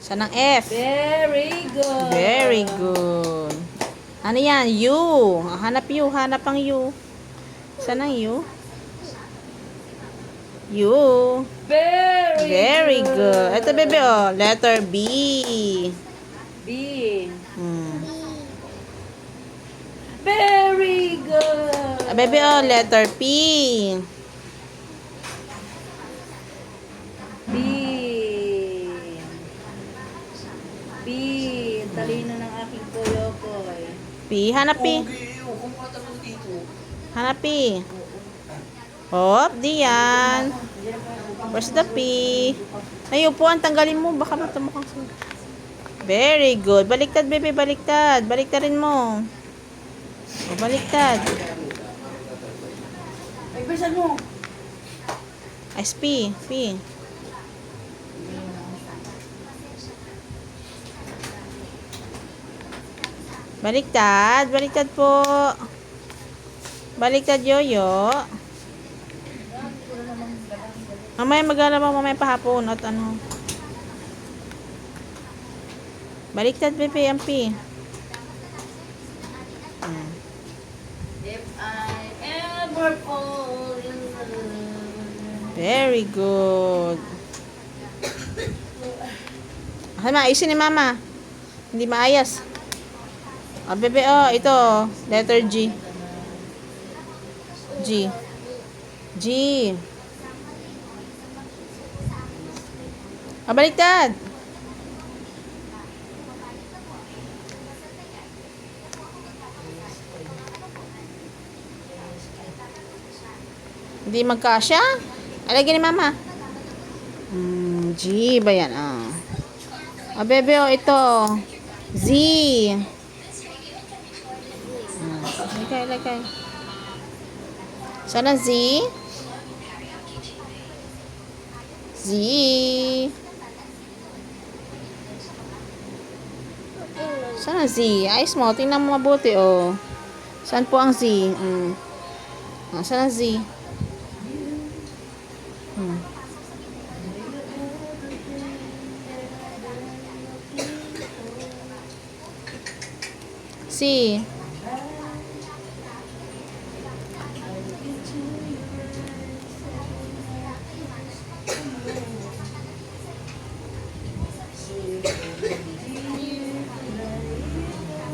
Saan ang F? Very good. Very good. Ano yan? U. Hanap U. Hanap ang U. Saan ang U? U. Very good. Ito, bebe, oh. Letter B. B. Hmm. Very good. Bebe, oh. Letter P. B. B. Talino ng aking koyokoy. P. Hanap P. Hanap P. Hop, di yan. Where's the P? Ay, upuan, tanggalin mo. Baka matumukhang sa'yo. Very good. Baliktad, bebe, baliktad. Baliktarin mo. O, baliktad. Ay, besan mo. SP. P. Baliktad. Baliktad po. Baliktad, yoyo. Mamaya maglalabang mamaya pahapon at ano. Baliktad, bebe, ang P. If I ever fall in love. Very good. Ayusin ni mama. Hindi maayos. Ah, bebe, oh, ito. Letter G. G. G. Ah, baliktad. Hindi magkasya? Alagyan ni mama. G ba yan? Ah. Ah, bebe, oh, ito. Z. Lagay. Sana Z? Z. Sana Z? Ayos mo. Tingnan mo mabuti, oh. Saan po ang Z? Ah, sana Z? C.